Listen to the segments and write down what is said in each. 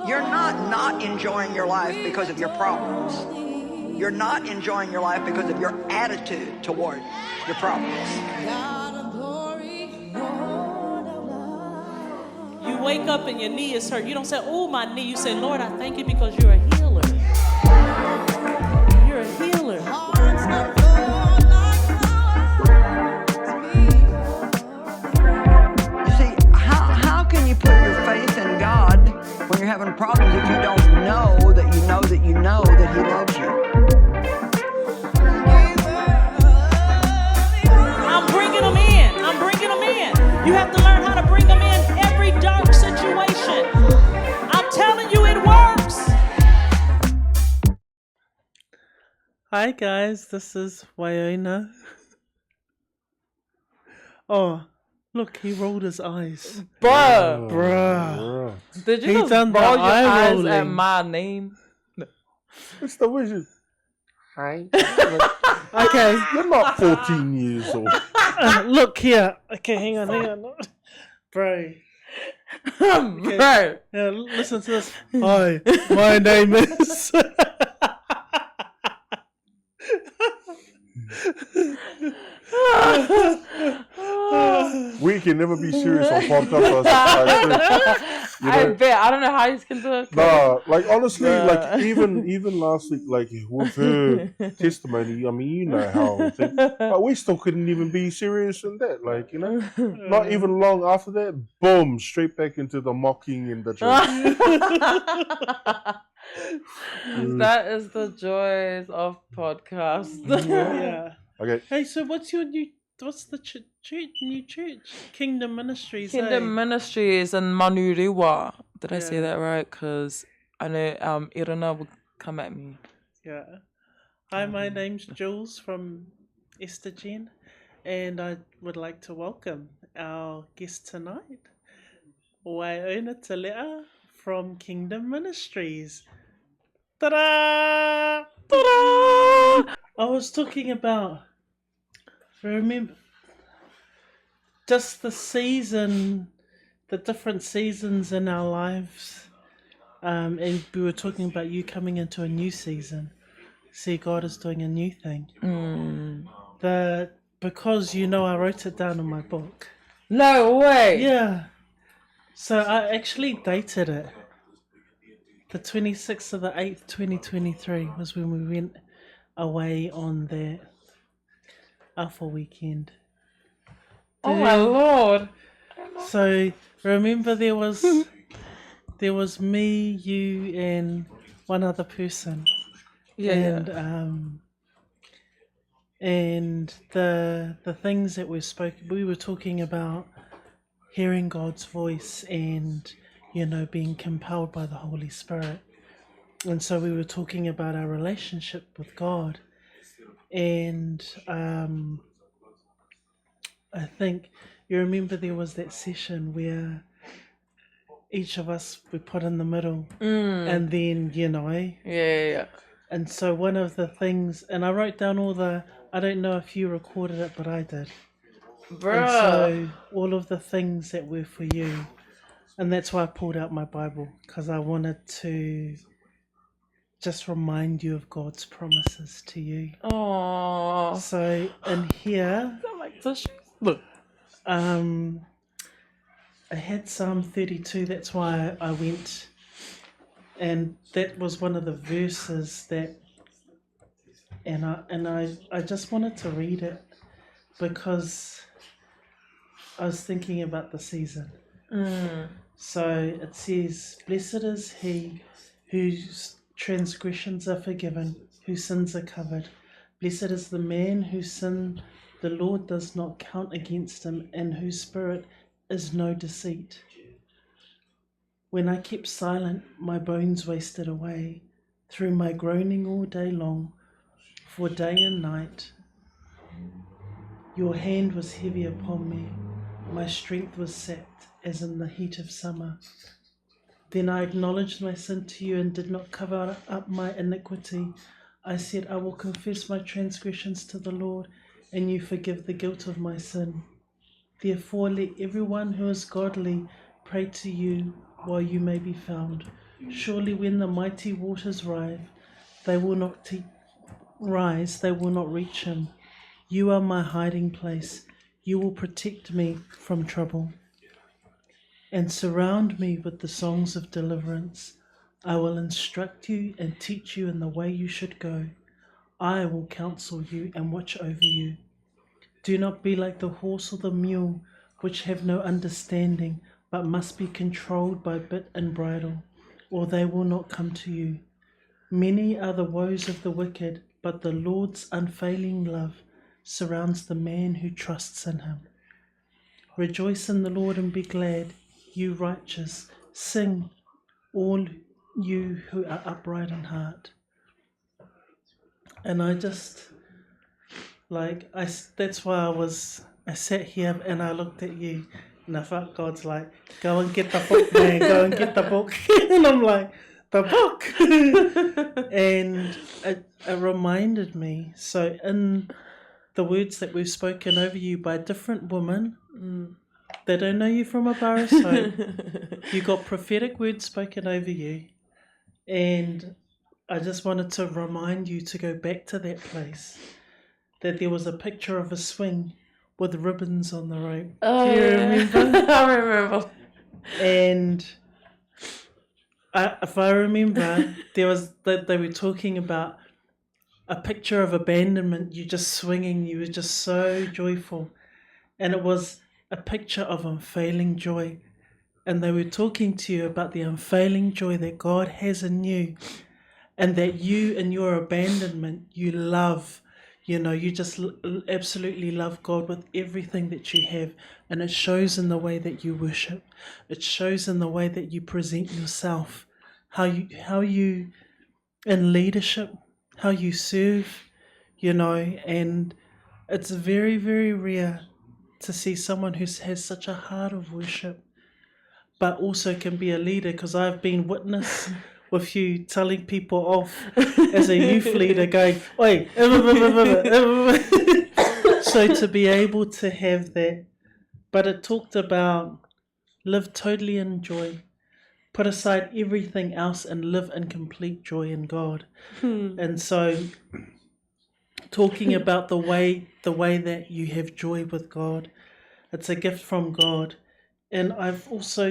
You're not enjoying your life because of your problems. You're not enjoying your life because of your attitude toward your problems. You wake up and your knee is hurt. You don't say, oh, my knee. You say, Lord, I thank you because you're a healer. You're a healer. You see, how can you put your faith in God when you're having problems if you don't know that you know that you know that He loves you? I'm bringing them in. I'm bringing them in. You have to learn how to bring them in every dark situation. I'm telling you, it works. Hi guys, this is Wyons. Oh, look, he rolled his eyes. Bruh. Did you He just done the roll your eye eyes rolling. at my name? It's the wizard. Hi. Okay, You're not 14 years old. look here. Okay, hang on. Bro. Bruh. Yeah, listen to this. Hi, my name is... We can never be serious on podcast. I bet. I don't know how you can do it. Nah, like honestly, Bruh. like even last week, like with her testimony, I mean, you know how I think, but we still couldn't even be serious in that. Like, you know, not even long after that, boom, straight back into the mocking and the joke. That is the joys of podcast. Yeah. Okay, Hey, so what's the new church? Kingdom Ministries. Kingdom Ministries in Manuriwa. Did I say that right? Because I know Irina would come at me. Yeah. Hi, my name's Jules from Esther Jen, and I would like to welcome our guest tonight, Wyons Telea from Kingdom Ministries. Ta-da! Ta-da! I was talking about, remember, just the season, the different seasons in our lives. And we were talking about you coming into a new season. See, God is doing a new thing. Because, I wrote it down in my book. No way. Yeah. So I actually dated it. The 26th of the 8th, 2023 was when we went away on that Alpha weekend. Oh my Lord. So remember there was me, you, and one other person. And the things that we were talking about hearing God's voice and being compelled by the Holy Spirit. And so we were talking about our relationship with God. And I think you remember there was that session where each of us were put in the middle, and then Yeah. And so one of the things, and I wrote down I don't know if you recorded it, but I did. Bruh. And so all of the things that were for you, and that's why I pulled out my Bible, because I wanted to just remind you of God's promises to you. Oh. So in here, Look. I had Psalm 32, that's why I went, and that was one of the verses that, and I just wanted to read it because I was thinking about the season. So it says, blessed is he whose transgressions are forgiven, whose sins are covered. Blessed is the man whose sin the Lord does not count against him, and whose spirit is no deceit. When I kept silent, my bones wasted away through my groaning all day long, for day and night. Your hand was heavy upon me, my strength was sapped as in the heat of summer. Then I acknowledged my sin to you and did not cover up my iniquity. I said, I will confess my transgressions to the Lord, and you forgive the guilt of my sin. Therefore let everyone who is godly pray to you while you may be found. Surely when the mighty waters rise, they will not reach him. You are my hiding place. You will protect me from trouble and surround me with the songs of deliverance. I will instruct you and teach you in the way you should go. I will counsel you and watch over you. Do not be like the horse or the mule, which have no understanding, but must be controlled by bit and bridle, or they will not come to you. Many are the woes of the wicked, but the Lord's unfailing love surrounds the man who trusts in him. Rejoice in the Lord and be glad, you righteous. Sing, all you who are upright in heart. And I just, that's why I sat here and I looked at you and I felt God's like, go and get the book, man, go and get the book. And I'm like, the book. And it reminded me, so in the words that we've spoken over you by different women, they don't know you from a bar of soap. You got prophetic words spoken over you. And I just wanted to remind you to go back to that place, that there was a picture of a swing with ribbons on the rope. Oh, do you remember? I remember. And if I remember, they were talking about a picture of abandonment. You just swinging, you were just so joyful. And it was a picture of unfailing joy. And they were talking to you about the unfailing joy that God has in you. And that you, in your abandonment, you love, you just absolutely love God with everything that you have. And it shows in the way that you worship. It shows in the way that you present yourself, how you in leadership, how you serve, and it's very, very rare to see someone who has such a heart of worship, but also can be a leader, because I've been witness with you telling people off as a youth leader going, oi, so to be able to have that. But it talked about live totally in joy, put aside everything else and live in complete joy in God. And so talking about the way that you have joy with God, it's a gift from God. And I've also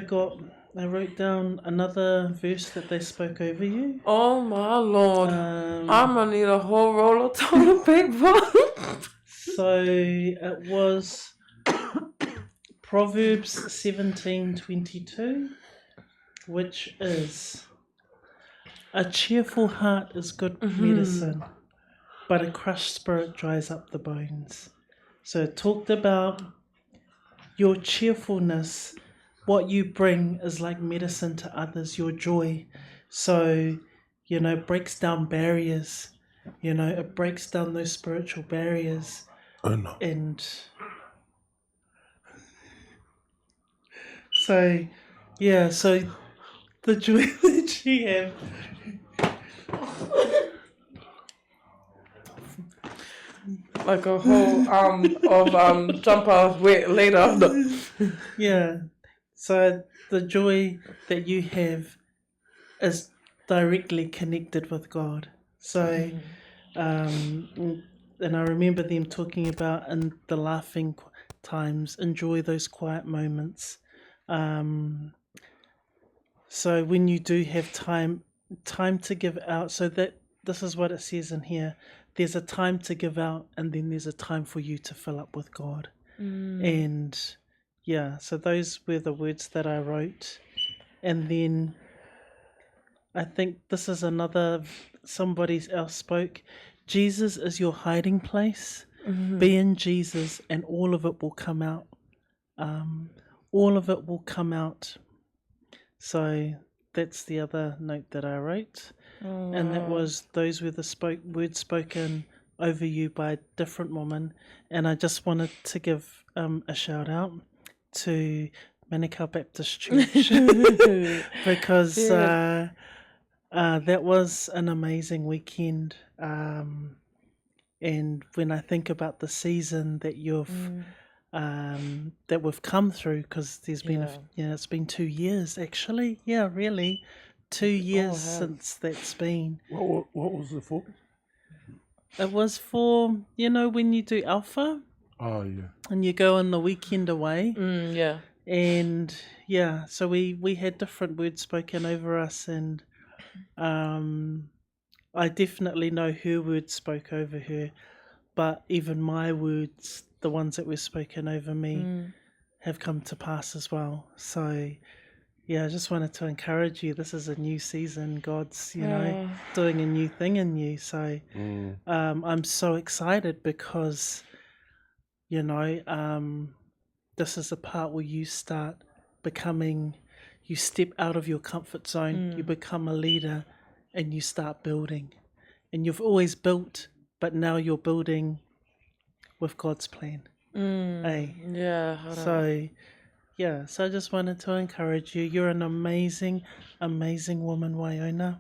I wrote down another verse that they spoke over you. Oh my Lord. I'm going to need a whole roll of toilet paper. So it was Proverbs 17:22, which is, a cheerful heart is good medicine, but a crushed spirit dries up the bones. So it talked about your cheerfulness. What you bring is like medicine to others, your joy. So, breaks down barriers. It breaks down those spiritual barriers. Oh no. And so, so the joy that you have. Like a whole of jumper later. Yeah. So the joy that you have is directly connected with God. So, and I remember them talking about in the laughing times, enjoy those quiet moments. So when you do have time to give out, so that this is what it says in here. There's a time to give out, and then there's a time for you to fill up with God. And so those were the words that I wrote. And then I think this is somebody else spoke. Jesus is your hiding place. Be in Jesus and all of it will come out. All of it will come out. So that's the other note that I wrote. And that was, those were the words spoken over you by different women. And I just wanted to give a shout out to Manukau Baptist Church because that was an amazing weekend. And when I think about the season that you've that we've come through, because there's been, it's been 2 years actually. Yeah, really. 2 years since that's been. What was it for? It was for, when you do Alpha Oh, yeah. and you go on the weekend away. Yeah. And so we had different words spoken over us, and I definitely know her words spoke over her, but even my words, the ones that were spoken over me, have come to pass as well. So I just wanted to encourage you. This is a new season. God's doing a new thing in you. So I'm so excited because this is the part where you start becoming, you step out of your comfort zone, you become a leader, and you start building. And you've always built, but now you're building with God's plan. Yeah. So I just wanted to encourage you. You're an amazing, amazing woman, Wyona.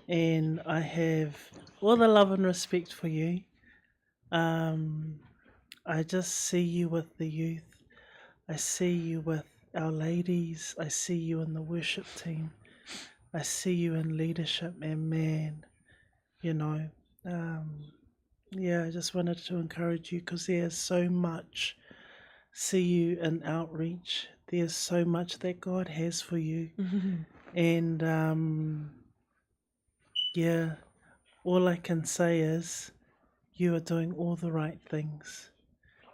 And I have all the love and respect for you. I just see you with the youth. I see you with our ladies. I see you in the worship team. I see you in leadership, and man, I just wanted to encourage you because there's so much. See you in outreach. There's so much that God has for you. And all I can say is you are doing all the right things.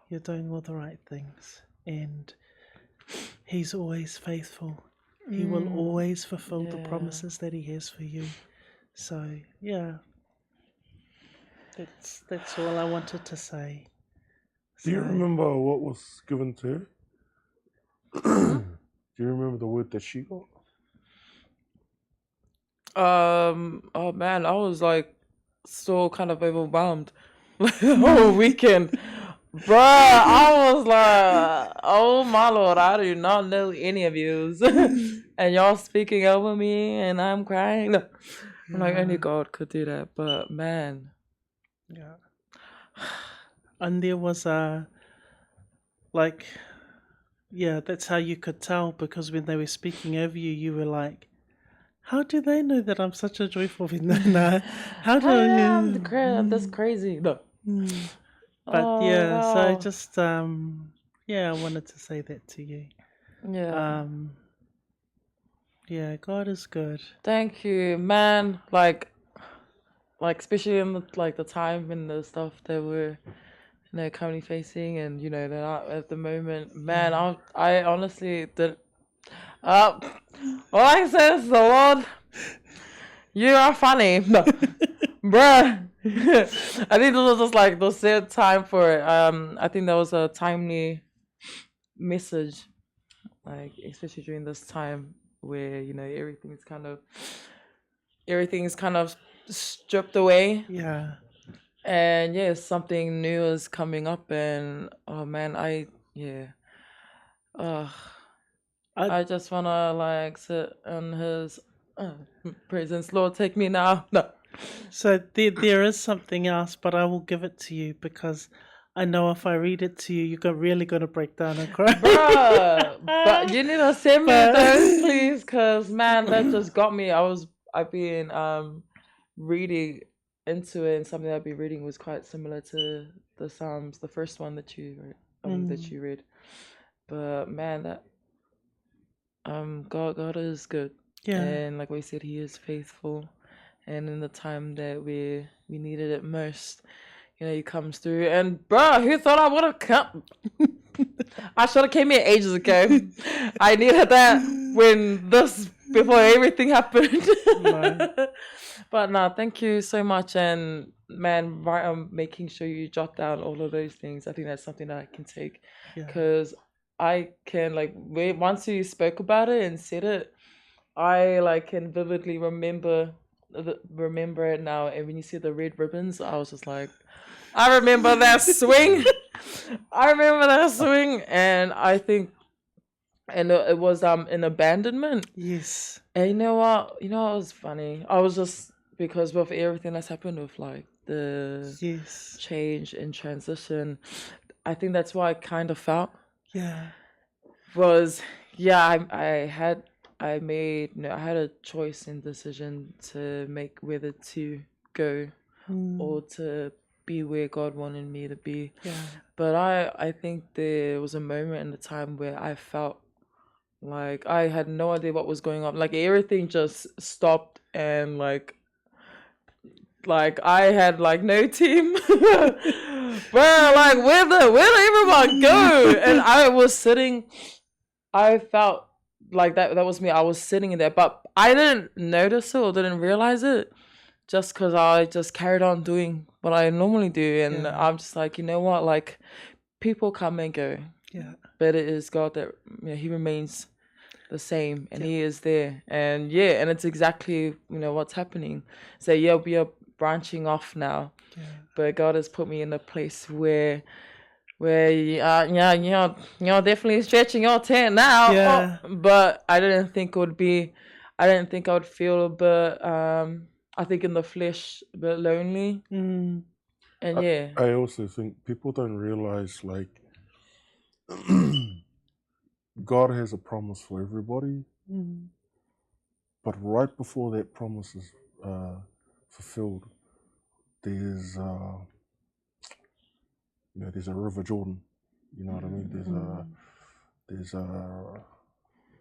You're doing all the right things. And He's always faithful. He will always fulfill the promises that He has for you. So, that's all I wanted to say. Do you remember what was given to her? Do you remember the word that she got? Oh man, I was like so kind of overwhelmed the whole weekend. Bruh, I was like, oh my Lord, I do not know any of you. And y'all speaking over me and I'm crying. No. I'm like, only God could do that. But man. Yeah. And there was that's how you could tell, because when they were speaking over you, you were like, how do they know that I'm such a joyful no. How do I'm this crazy. No. But wow. so I just I wanted to say that to you. God is good. Thank you, man. Like especially in the time and the stuff that we're currently facing, and that at the moment, man, I honestly did. All I said is, the Lord, you are funny, no, bruh. I think this was just like the set time for it. I think that was a timely message, like especially during this time where everything's kind of stripped away. Yeah. And something new is coming up, and oh man, I just wanna sit in His presence. Lord, take me now. No. So there is something else, but I will give it to you because I know if I read it to you, you're really gonna break down and cry. Bruh, but you need to send me those, please, cause man, that just got me. I've been reading into it, and something I've been reading was quite similar to the Psalms, the first one that you read. But man, that God is good. Yeah. And like we said, He is faithful. And in the time that we needed it most, He comes through. And bruh, who thought I would have come? I should have came here ages ago. I needed that before everything happened. No. But no, thank you so much. And man, making sure you jot down all of those things. I think that's something that I can take, because I can once you spoke about it and said it, I can vividly remember it now. And when you see the red ribbons, I was just like, I remember that swing. And I think, and it was an abandonment. Yes. And you know what? It was funny. I was just, because with everything that's happened with the change and transition, I think that's what I kind of felt. Yeah. Was I had I had a choice and decision to make whether to go or to be where God wanted me to be. Yeah. But I think there was a moment in the time where I felt like I had no idea what was going on. Like everything just stopped, and like I had like no team. Bro, like where did everyone go? And I was sitting, I felt like that was me. I was sitting in there, but I didn't notice it or didn't realize it, just because I just carried on doing what I normally do. And Yeah. I'm just like, you know what, like people come and go, Yeah. but it is God that, he remains the same, and Yeah. he is there. And and it's exactly, what's happening. So we are branching off now, Yeah. but God has put me in a place where you're definitely stretching your tent now. Yeah. But I didn't think I would feel a bit, I think in the flesh, a bit lonely. And I also think people don't realize, like, God has a promise for everybody, but right before that promise is fulfilled, there's there's a river Jordan. You know what I mean? There's a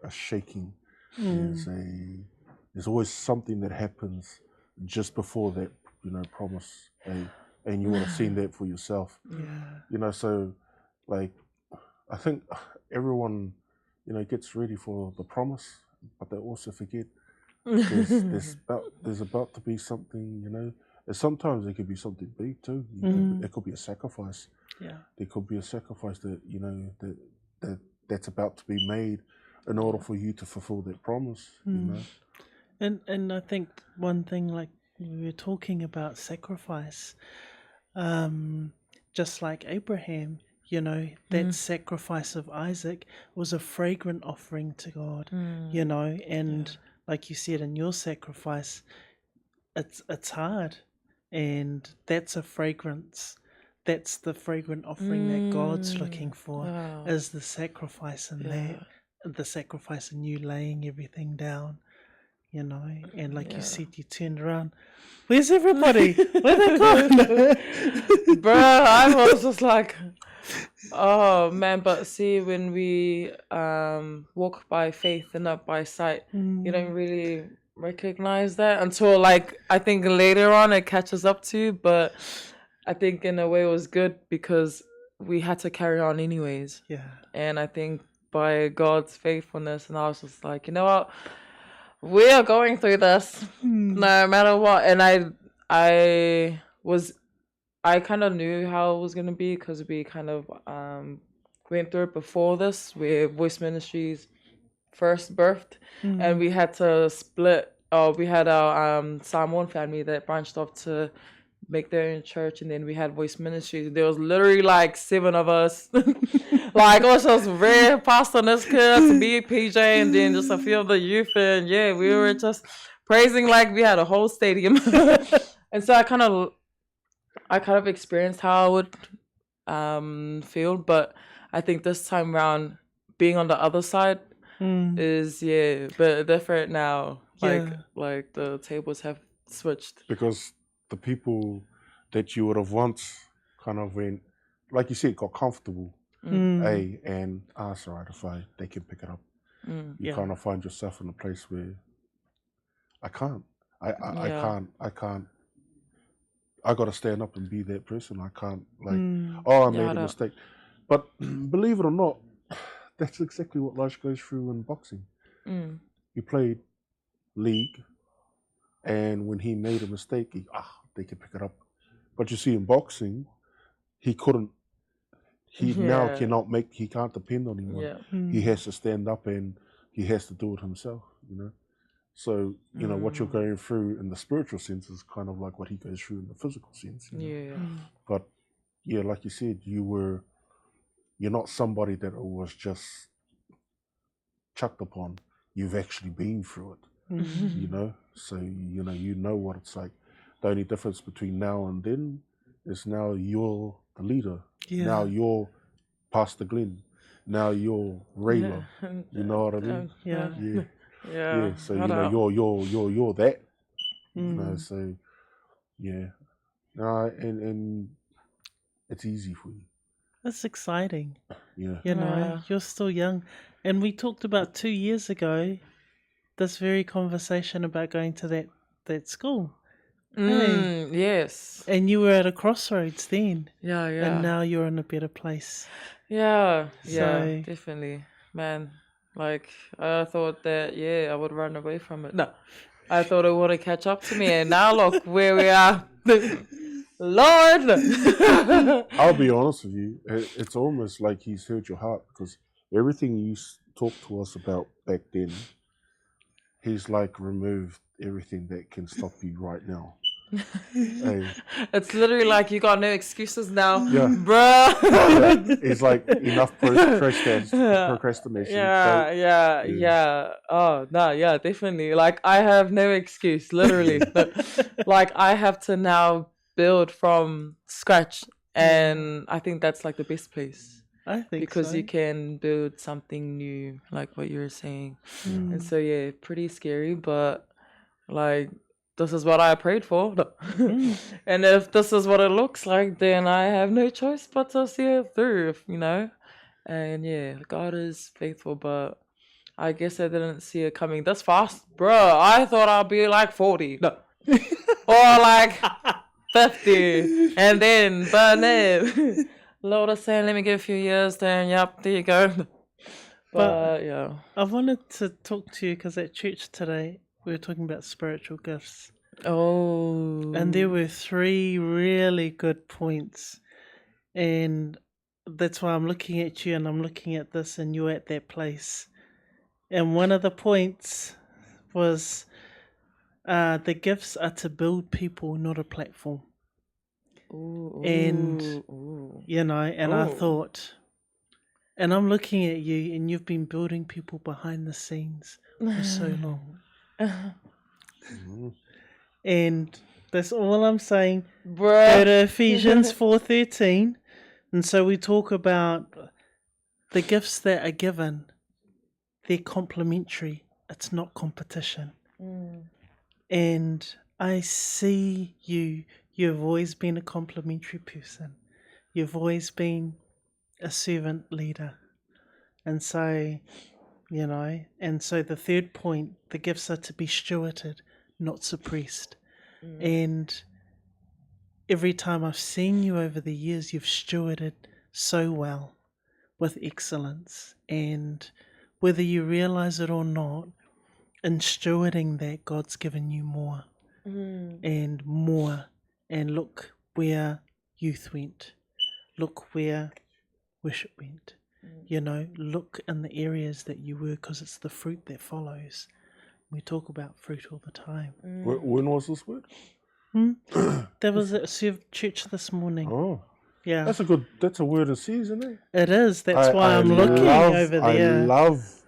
shaking. There's always something that happens just before that, promise, and you would have seen that for yourself. Yeah. So like I think everyone, gets ready for the promise, but they also forget there's about to be something, and sometimes it could be something big too. It could be a sacrifice. Yeah. There could be a sacrifice that that's about to be made in order for you to fulfill that promise. And I think one thing, like we were talking about sacrifice, just like Abraham, that sacrifice of Isaac was a fragrant offering to God, and like you said, in your sacrifice, it's hard, and that's a fragrance. That's the fragrant offering that God's looking for, is the sacrifice in that, the sacrifice in you laying everything down, and like you said, you turned around. Where's everybody? Where they gone? Bro, I was just like, oh man. But see, when we walk by faith and not by sight, you don't really recognize that until, like, I think later on it catches up to you. But I think in a way it was good because we had to carry on anyways. Yeah. And I think by God's faithfulness, and I was just like, you know what, we are going through this no matter what. And I kind of knew how it was going to be because we kind of went through it before this, where Voice Ministries first birthed, and we had to split. We had our Samoan family that branched off to make their own church, and then we had Voice Ministries. There was literally like 7 of us. Like, it was just Red, Pastor Niska, me, PJ, and then just a few of the youth. And we were just praising like we had a whole stadium. And so I kind of experienced how I would feel, but I think this time around, being on the other side is but different now. Like the tables have switched. Because the people that you would have once kind of went, like you said, got comfortable, and it's all right they can pick it up. You kind of find yourself in a place where I can't. I can't. I got to stand up and be that person. I can't, like, I made a mistake. But believe it or not, that's exactly what Lush goes through in boxing. He played league, and when he made a mistake, they can pick it up. But you see, in boxing, he couldn't. He now he can't depend on anyone. He has to stand up and he has to do it himself, So, what you're going through in the spiritual sense is kind of like what he goes through in the physical sense. But, like you said, you're not somebody that was just chucked upon. You've actually been through it, So, you know what it's like. The only difference between now and then is now you're the leader. Yeah. Now you're Pastor Glenn. Now you're Rayla. You know what I mean? Yeah. Yeah. Yeah. Yeah. So Shout out. you're that. You Mm. know, so yeah. And it's easy for you. That's exciting. Yeah. You know, Yeah. you're still young. And we talked about 2 years ago this very conversation about going to that school. Hey. Yes. And you were at a crossroads then. Yeah, yeah. And now you're in a better place. Yeah, So- definitely. Man, like, I thought that, I would run away from it. No, I thought it would catch up to me, and now look where we are. Lord! I'll be honest with you. It's almost like he's heard your heart because everything you talked to us about back then, he's like removed everything that can stop you right now. Hey, It's literally like you got no excuses now. Yeah. Bruh. yeah, it's like enough procrastination. Yeah. Oh, no, yeah, definitely. Like, I have no excuse, literally. Like, I have to now build from scratch. And I think that's like the best place. I think Because so. you can build something new, like what you were saying. Mm. And so, pretty scary, but like, this is what I prayed for. And if this is what it looks like, then I have no choice but to see it through, you know? And God is faithful, but I guess I didn't see it coming this fast. Bruh, I thought I'd be like 40. No. Or like 50. And then, but no. Lord is saying, let me give a few years, then, yep, there you go. But yeah. I wanted to talk to you because at church today, we were talking about spiritual gifts. Oh. And there were 3 really good points. And that's why I'm looking at you and I'm looking at this and you're at that place. And one of the points was the gifts are to build people, not a platform. Ooh, And, ooh. You know, and I Oh. thought, and I'm looking at you and you've been building people behind the scenes for so long. Mhm. And that's all I'm saying. Go Bruh. to Ephesians 4:13, and so we talk about the gifts that are given. They're complementary. It's not competition. And I see you. You've always been a complementary person. You've always been a servant leader. And so, you know, and so the third point, the gifts are to be stewarded, not suppressed. And every time I've seen you over the years, you've stewarded so well with excellence. And whether you realize it or not, in stewarding that, God's given you more and more. And look where youth went. Look where worship went. You know, look in the areas that you were, because it's the fruit that follows. We talk about fruit all the time. When was this word? That was at church this morning. Oh, Yeah, that's a word of season, isn't it? it is. That's why I'm looking over there. I love.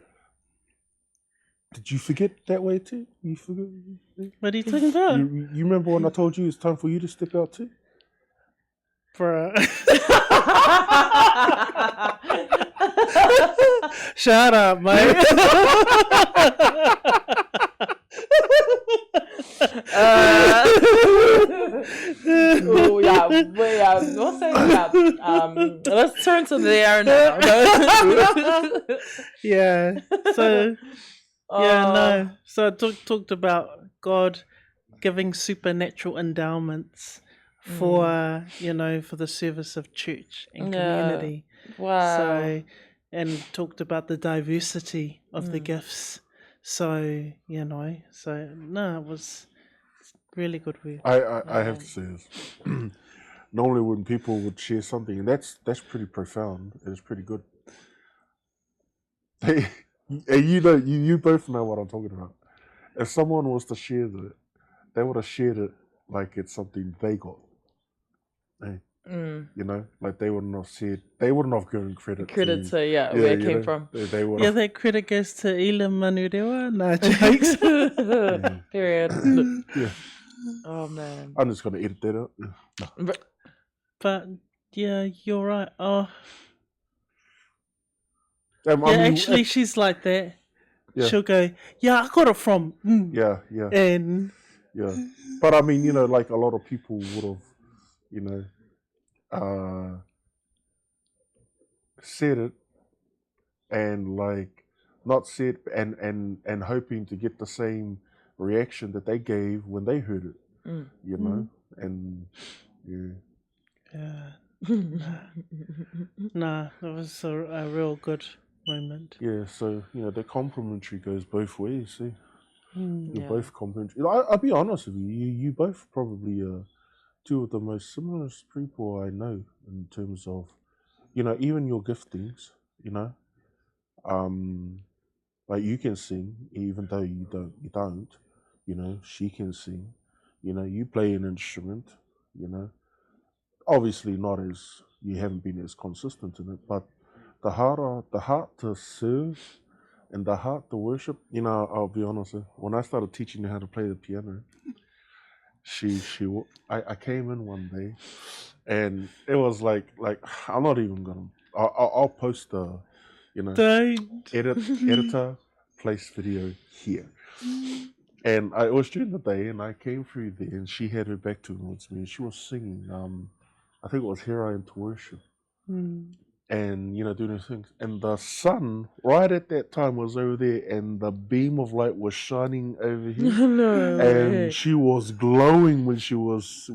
Did you forget that way too? You forget? What are you talking about? You remember when I told you it's time for you to step out too? Bruh. Shut up, mate. Oh yeah, we'll say that. Let's turn to the air now. Yeah. So no. So I talked about God giving supernatural endowments for for the service of church and community. Wow. So and talked about the diversity of the gifts. So it was really good work. I have to say this. Normally, when people would share something, and that's pretty profound. It's pretty good. And you both know what I'm talking about. If someone was to share that, they would have shared it like it's something they got. Hey, you know, like they wouldn't have said, they wouldn't have given credit to where it came from. They would Yeah, have. that credit goes to Elam Manurewa. No, jokes. Period. Yeah, Oh man. I'm just gonna edit that out. But Yeah, you're right. Oh, I yeah. mean, Actually, she's like that. Yeah. She'll go, "Yeah, I got it from." yeah. And But I mean, like a lot of people would have, said it and like not said and hoping to get the same reaction that they gave when they heard it, and yeah. nah, it was a real good moment. Yeah, so the complimentary goes both ways. See, you're Yeah. both complimentary. I'll be honest with you. You both probably two of the most similar people I know in terms of even your giftings. Um, like you can sing even though you don't. She can sing. You play an instrument. You know, obviously not as you haven't been as consistent in it, but the heart to serve and the heart to worship. I'll be honest. When I started teaching her how to play the piano, I came in one day, and it was like I'm not even gonna. I'll post the, Don't. editor place video here. And it was during the day, and I came through there, and she had her back towards me, and she was singing. I think it was "Here I Am to Worship," and doing those things. And the sun, right at that time, was over there, and the beam of light was shining over here, No way. and she was glowing when she was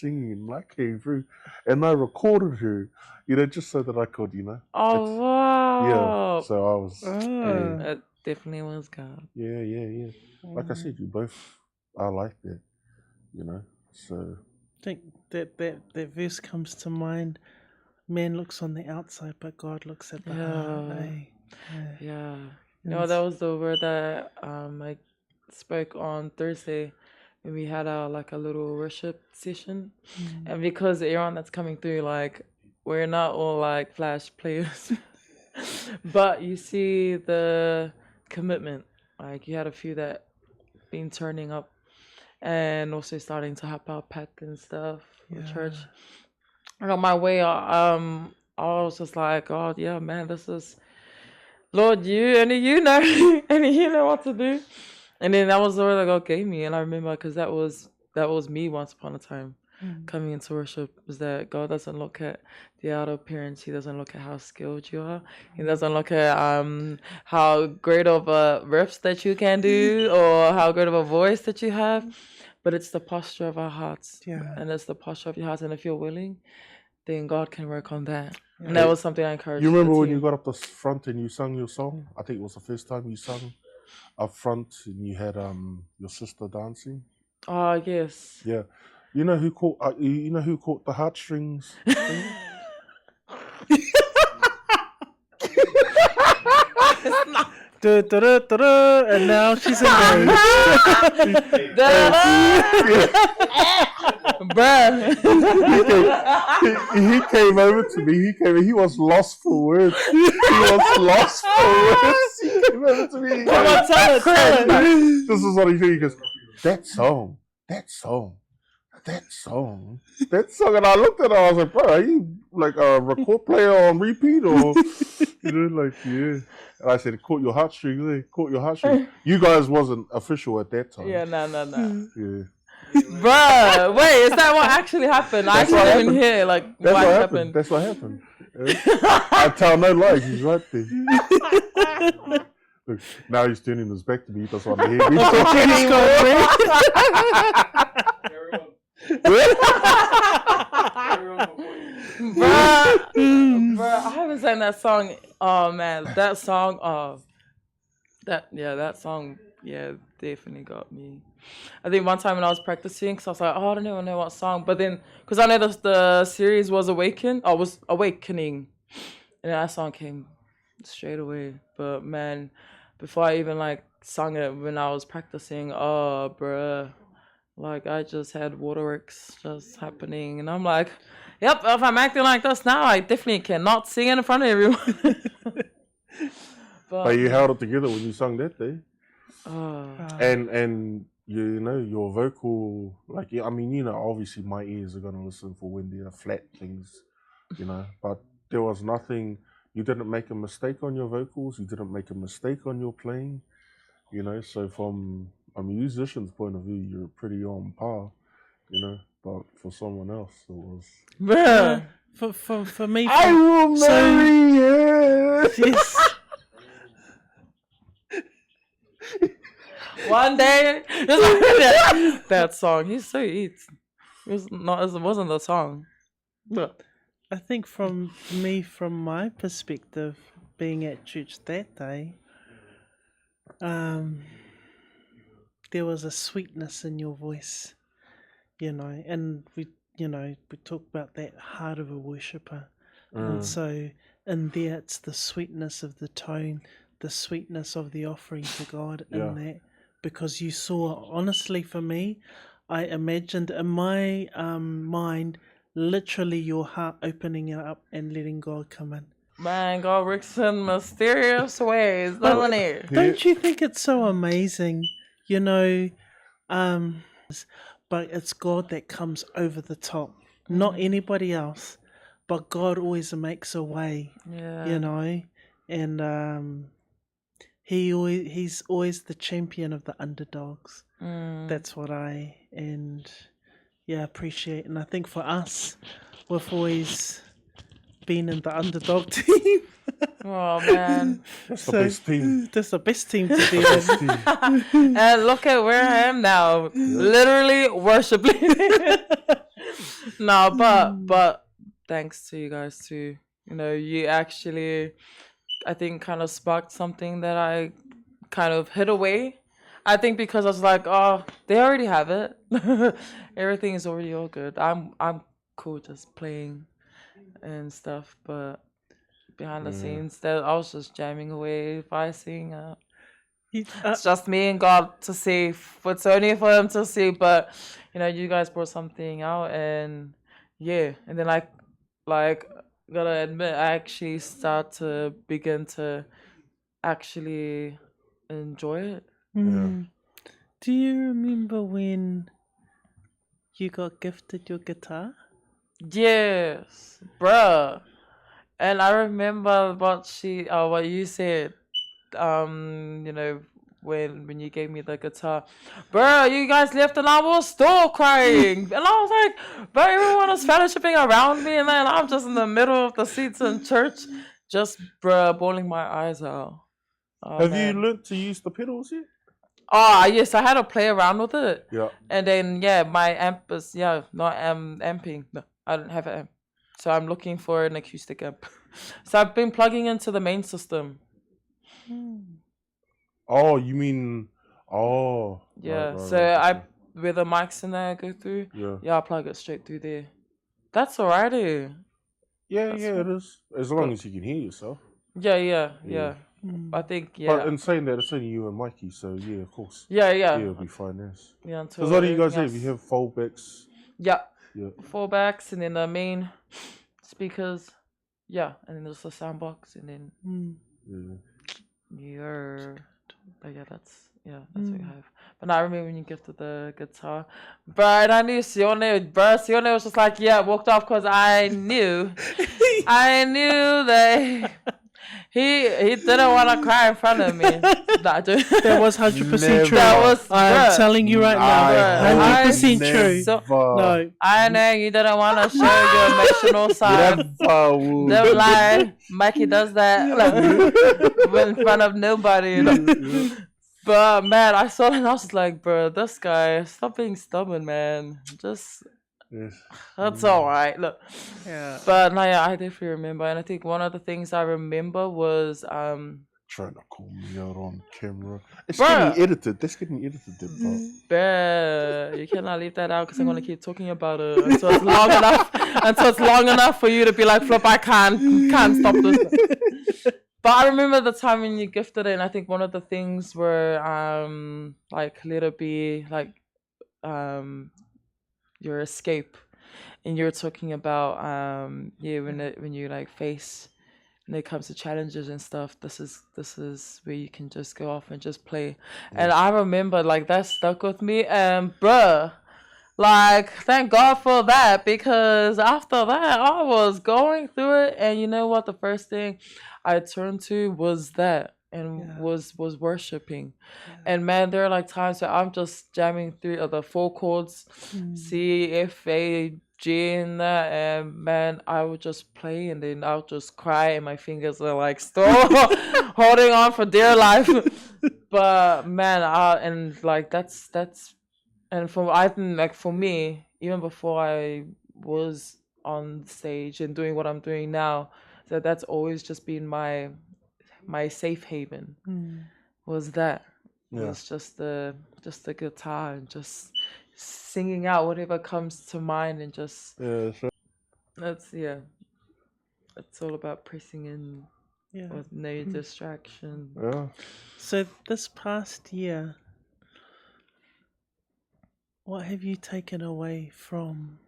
singing. And I came through, and I recorded her, just so that I could, Oh wow. yeah. So I was, That definitely was God. yeah. Like I said, you both are like that, So I think that verse comes to mind. Man looks on the outside, but God looks at the heart. Yeah. No, that was the word that I spoke on Thursday when we had our a little worship session. And because everyone that's coming through, we're not all flash players. But you see the commitment. You had a few that been turning up and also starting to help out pack and stuff for church. And on my way, I was just like, oh yeah, man, this is Lord, you know, and you know what to do. And then that was the word that God gave me, and I remember because that was me once upon a time. Coming into worship is that God doesn't look at the outer appearance. He doesn't look at how skilled you are. He doesn't look at how great of a riffs that you can do or how great of a voice that you have. But it's the posture of our hearts. Yeah. And it's the posture of your hearts. And if you're willing, then God can work on that. Yeah. And that was something I encouraged. You remember when you got up the front and you sung your song? I think it was the first time you sung up front and you had your sister dancing. Oh yes. Yeah. You know who caught the heartstrings? And now she's engaged. Bruh. He came over to me. He was lost for words. He came over to me. Come on, tell it. This is what he said. He goes, that song. And I looked at her. I was like, bro, are you like a record player on repeat or, yeah. And I said, it caught your heartstrings. You guys wasn't official at that time. Yeah, no. Yeah. Bruh, wait, is that what actually happened? I actually didn't hear what happened. That's what happened. I tell no lies. He's right there. Look, now he's turning his back to me. He doesn't want to hear me talk anymore. Bruh, I haven't sang that song. Oh man, that song. That song. Yeah, definitely got me. I think one time when I was practicing, cause I was like, I don't even know what song. But then, cause I know the series was Awakening, and that song came straight away. But man, before I even sung it when I was practicing, oh bruh, I just had waterworks just happening, and I'm like, yep, if I'm acting like this now, I definitely cannot sing in front of everyone. But you held it together when you sung that day. Oh. And your vocal, obviously my ears are gonna listen for when there are flat things you know, but there was nothing. You didn't make a mistake on your vocals. You didn't make a mistake on your playing, you know. So from a musician's point of view, you're pretty on par, you know. But for someone else, it was. Bruh. For me, I will marry her. yes. One day, just like that song. He's so eats. It wasn't the song. But I think from my perspective, being at church that day, there was a sweetness in your voice, you know, and we talk about that heart of a worshipper, and so in there it's the sweetness of the tone, the sweetness of the offering to God in that, because you saw, honestly, for me, I imagined in my mind literally your heart opening it up and letting God come in. man, God works in mysterious ways, doesn't he? Don't you think it's so amazing, you know, but it's God that comes over the top, not anybody else, but God always makes a way, you know, and he's always the champion of the underdogs. That's what I appreciate, and I think for us, we've always been in the underdog team. Oh man, That's the best team. That's the best team to be in. and look at where I am now, literally worshiping. No, but thanks to you guys too. You know, you actually, I think, kind of sparked something that I kind of hid away. I think because I was like, oh, they already have it. Everything is already all good. I'm cool just playing and stuff, but behind the scenes, that I was just jamming away, vibing. It's just me and God to see. It's only for Him to see. But you know, you guys brought something out, and and then like gotta admit, I actually start to begin to actually enjoy it. Do you remember when you got gifted your guitar? Yes, bruh. And I remember what you said, you know, when you gave me the guitar. Bro, you guys left and I was still crying. And I was like, bro, everyone was fellowshipping around me and then I'm just in the middle of the seats in church, just, bro, bawling my eyes out. Oh, Have man. you learnt to use the pedals yet? Oh, yes, I had to play around with it. Yeah. And then, my amp is, not amping. No, I don't have an amp. So I'm looking for an acoustic amp. So I've been plugging into the main system. Oh, you mean... Oh. Yeah, right, so right. where the mics in there go through, Yeah. I plug it straight through there. That's alrighty. Yeah, it is. As long as you can hear yourself. Yeah. I think, But in saying that, it's only you and Mikey, so yeah, of course. Yeah. Yeah, it'll be fine, yes. Yeah, until Because what do you guys everything have? You have fallbacks. Yeah. Yeah. Fallbacks, and then the main speakers. Yeah, and then there's the sound box, and then but that's what you have. But I remember when you gifted the guitar, bro, and I knew Sione was just like, walked off because I knew that he didn't want to cry in front of me. That was 100% true. That was, I'm telling you right now, 100% true. So, No, I know you didn't want to show your emotional side. Don't lie. Mikey does that in front of nobody. But man, I saw it and I was like, bro, this guy, stop being stubborn, man. Just that's all right. Look, but no, I definitely remember, and I think one of the things I remember was trying to call me out on camera. It's Bruh. getting edited. That's getting edited. That part. Bruh, you cannot leave that out because I'm gonna keep talking about it until it's long enough for you to be like, Flip, I can't stop this. But I remember the time when you gifted it, and I think one of the things were like let it be like your escape, and you're talking about when you like face when it comes to challenges and stuff, this is where you can just go off and just play. And I remember like that stuck with me, and bruh, Like, thank God for that, because after that, I was going through it, and you know what? The first thing I turned to was that, and Yeah. was worshiping. Yeah. And man, there are like times where I'm just jamming through the four chords, C, F, A, G, and that, and man, I would just play, and then I'll just cry, and my fingers are like still holding on for dear life. But man, and like that's. And I think, like, for me, even before I was on stage and doing what I'm doing now, that's always just been my safe haven. Was that Yeah. was just the guitar and just singing out whatever comes to mind, and just Yeah. So, it's all about pressing in Yeah. with no distraction. yeah. So this past year, what have you taken away from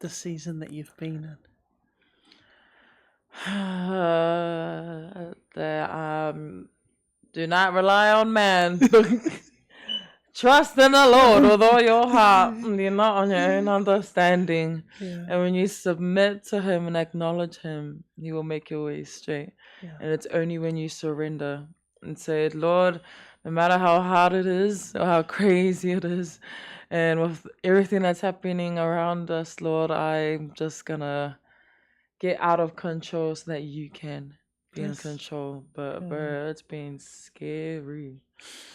the season that you've been in? That do not rely on man. Trust in the Lord with all your heart. You're not on your own understanding. Yeah. And when you submit to Him and acknowledge Him, He will make your way straight. Yeah. And it's only when you surrender and say, Lord, no matter how hard it is or how crazy it is, and with everything that's happening around us, Lord, I'm just gonna get out of control so that you can be in Yes. control. But bro, it's been scary.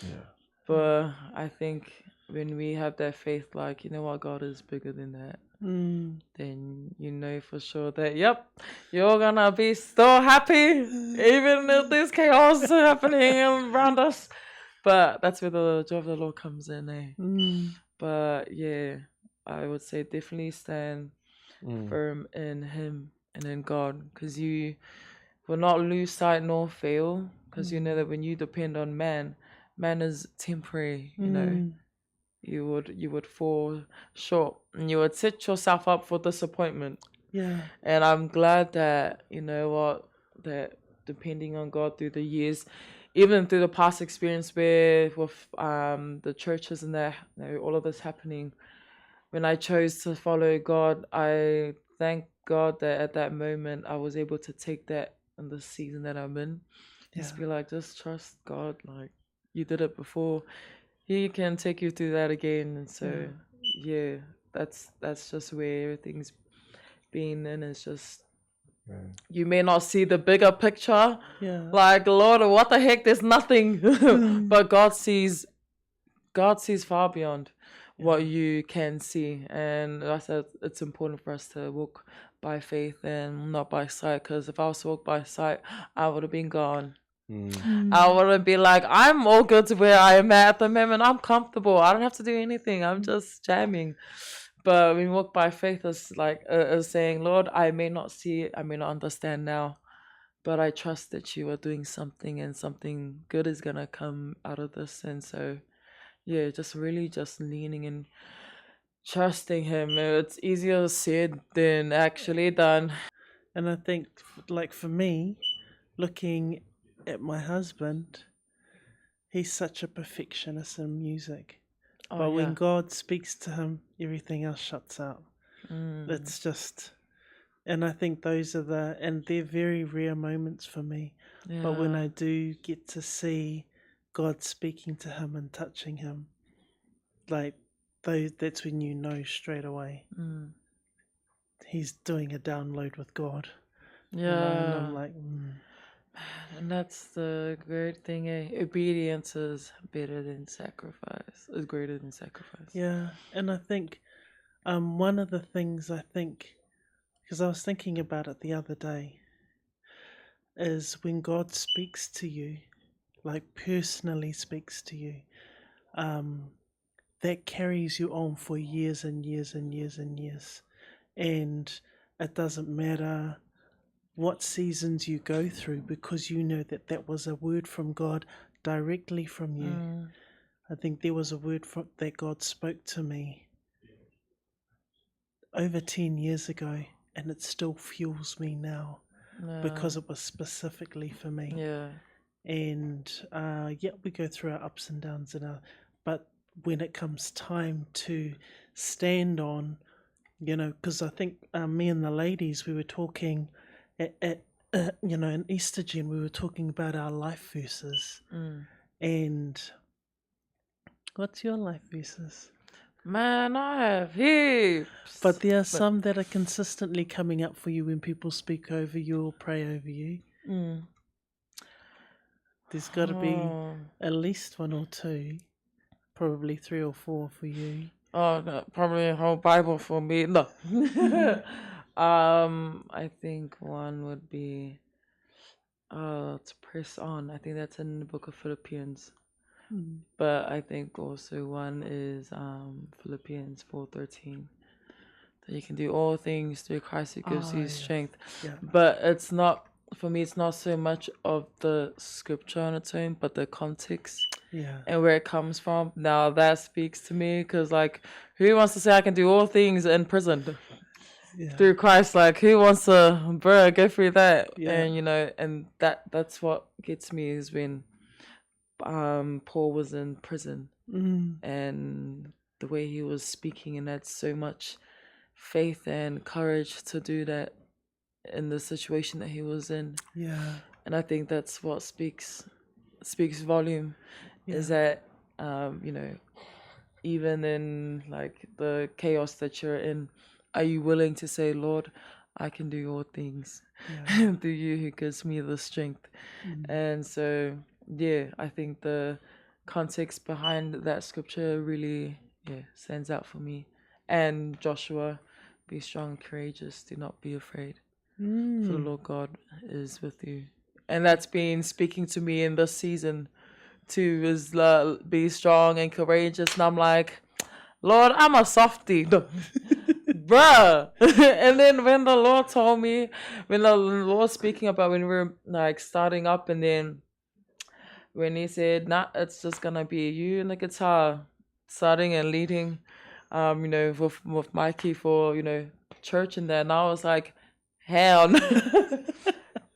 Yeah. But I think when we have that faith, like, you know what, God is bigger than that, then you know for sure that, yep, you're gonna be still happy, even if there's chaos happening around us. But that's where the joy of the Lord comes in, eh? But yeah, I would say definitely stand firm in Him and in God, because you will not lose sight nor fail, because you know that when you depend on man is temporary. You know, you would fall short, and you would set yourself up for disappointment. Yeah. And I'm glad that, you know what, that depending on God through the years, even through the past experience where with the churches and that, you know, all of this happening, when I chose to follow God, I thank God that at that moment I was able to take that in the season that I'm in. Just be like, just trust God. Like, you did it before, He can take you through that again. And so, yeah, that's just where everything's been. And it's just, you may not see the bigger picture. Yeah. Like, Lord, what the heck? There's nothing. But God sees far beyond what you can see. And I said it's important for us to walk by faith and not by sight, because if I was to walk by sight, I would have been gone. I wouldn't be like, I'm all good to where I am at the moment. I'm comfortable. I don't have to do anything. I'm just jamming. But when we walk by faith, it's like saying, Lord, I may not see it, I may not understand now, but I trust that you are doing something, and something good is gonna come out of this. And so, yeah, just really just leaning and trusting Him. It's easier said than actually done. And I think, like, for me, looking at my husband, he's such a perfectionist in music. But when God speaks to him, everything else shuts out. It's just, and I think those are and they're very rare moments for me. Yeah. But when I do get to see God speaking to him and touching him, like, that's when you know straight away he's doing a download with God. Yeah. And I'm like, And that's the great thing, eh? Obedience is better than sacrifice. Is greater than sacrifice. yeah. And I think one of the things, I think, because I was thinking about it the other day, is when God speaks to you, like personally speaks to you, that carries you on for years and years and years and years. And it doesn't matter what seasons you go through, because you know that was a word from God directly from you. I think there was a word that God spoke to me over 10 years ago, and it still fuels me now because it was specifically for me. Yeah. And we go through our ups and downs, but when it comes time to stand on, because I think me and the ladies, we were talking at in Easter Gen, we were talking about our life verses. And what's your life verses? Man, I have heaps. But there are some that are consistently coming up for you when people speak over you or pray over you. There's got to be at least one or two, probably 3 or 4 for you. Oh, no, probably a whole Bible for me. No. I think one would be to press on. I think that's in the book of Philippians. But I think also one is Philippians 4:13. That you can do all things through Christ who gives you strength. Yeah. But it's not, for me, it's not so much of the scripture on its own, but the context. Yeah. And where it comes from. Now that speaks to me, because like, who wants to say I can do all things in prison through Christ? Like, who wants to, go through that? Yeah. And and that's what gets me is when Paul was in prison and the way he was speaking, and that's so much faith and courage to do that in the situation that he was in. Yeah. And I think that's what speaks volume. Is that even in like the chaos that you're in, are you willing to say, Lord, I can do all things through you who gives me the strength? And so I think the context behind that scripture really stands out for me. And Joshua, be strong, courageous, do not be afraid, for the Lord God is with you. And that's been speaking to me in this season too, is be strong and courageous. And I'm like, Lord, I'm a softie. Bruh. And then when the Lord told me, when the Lord speaking about when we were like starting up, and then when he said, nah, it's just gonna be you and the guitar starting and leading, with Mikey for, church and that. And I was like, hell no.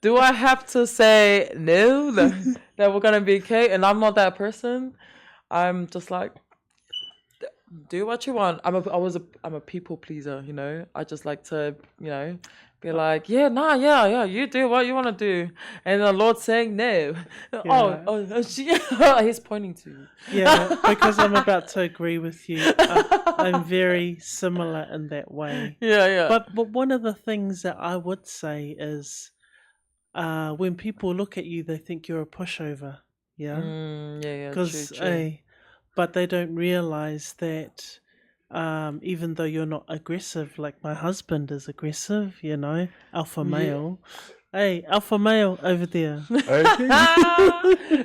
Do I have to say no, that we're gonna be okay? And I'm not that person. I'm just like, do what you want. I'm a people pleaser, I just like to, be like, you do what you want to do. And the Lord's saying no. He's pointing to you. Yeah, because I'm about to agree with you. I'm very similar in that way. Yeah. But one of the things that I would say is, when people look at you, they think you're a pushover. Yeah. Because but they don't realize that even though you're not aggressive, like my husband is aggressive, alpha male. Hey, alpha male over there.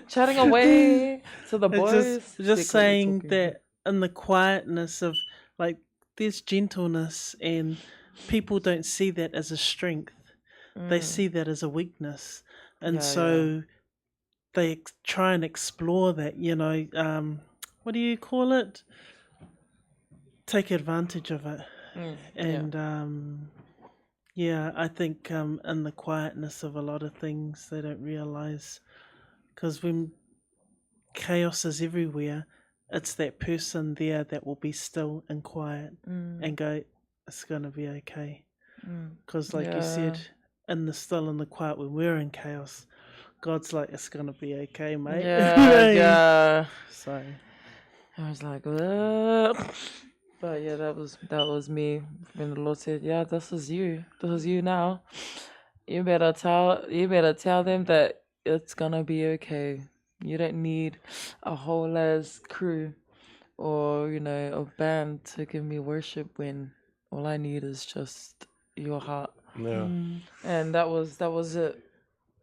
Chatting away to the boys. Just saying that in the quietness of, like, there's gentleness, and people don't see that as a strength. They see that as a weakness. And they try and explore that, what do you call it? Take advantage of it. And I think in the quietness of a lot of things, they don't realize, because when chaos is everywhere, it's that person there that will be still and quiet and go, it's going to be okay. Because like you said, in the still and the quiet, when we're in chaos, God's like, it's going to be okay, mate. Yeah. So I was like, what? But yeah, that was me when the Lord said, yeah, this is you now. You better tell them that it's gonna be okay. You don't need a whole ass crew or a band to give me worship, when all I need is just your heart. Yeah. And that was it.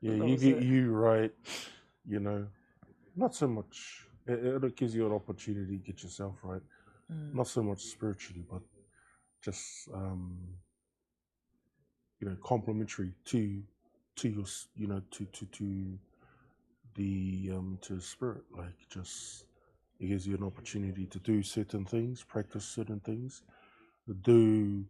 Yeah, you get you right, not so much. It gives you an opportunity to get yourself right. Not so much spiritually, but just complementary to your to the spirit. Like, just it gives you an opportunity to do certain things, practice certain things, do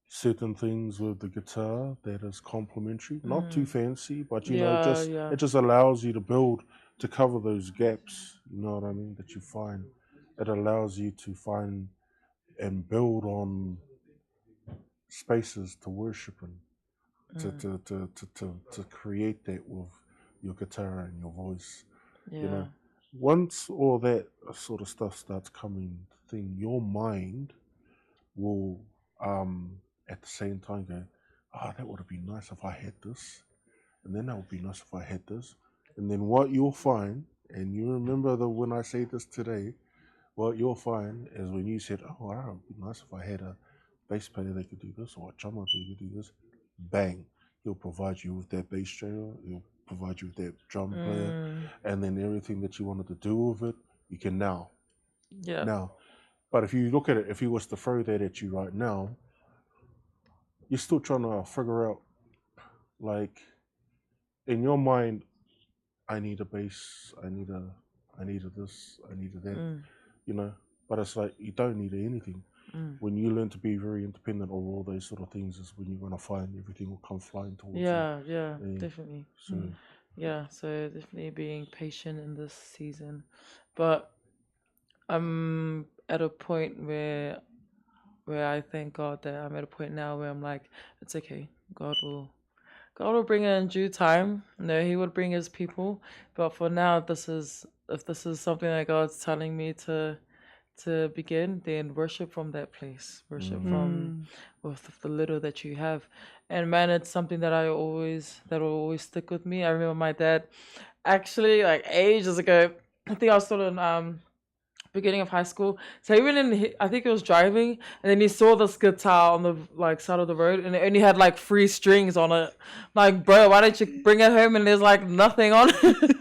certain things with the guitar that is complementary, not too fancy, but it just allows you to build, to cover those gaps. You know what I mean? That you find it allows you to find and build on spaces to worship in, to create that with your guitar and your voice. You know, once all that sort of stuff starts coming thing, your mind will at the same time go, that would have been nice if I had this, and then that would be nice if I had this. And then what you'll find, and you remember when I say this today, what you'll find is when you said, that would be nice if I had a bass player that could do this, or a drummer that could do this, bang, he'll provide you with that bass player, he'll provide you with that drum player, and then everything that you wanted to do with it, you can now. Yeah. Now. But if you look at it, if he was to throw that at you right now, you're still trying to figure out, like, in your mind, I need a bass, I need a this, I need a that, you know. But it's like you don't need anything. When you learn to be very independent of all those sort of things, is when you're gonna find everything will come flying towards you. Yeah, definitely. So definitely being patient in this season, but I'm at a point where I thank God that I'm at a point now where I'm like, it's okay. God will bring it in due time. No, He would bring His people. But for now, if this is something that God's telling me to begin, then worship from that place. Worship from with the little that you have. And man, it's something that will always stick with me. I remember my dad, actually, like ages ago, I think I was still in beginning of high school. So he went in, I think he was driving, and then he saw this guitar on the side of the road, and it only had like 3 strings on it. Like, bro, why don't you bring it home and there's like nothing on it?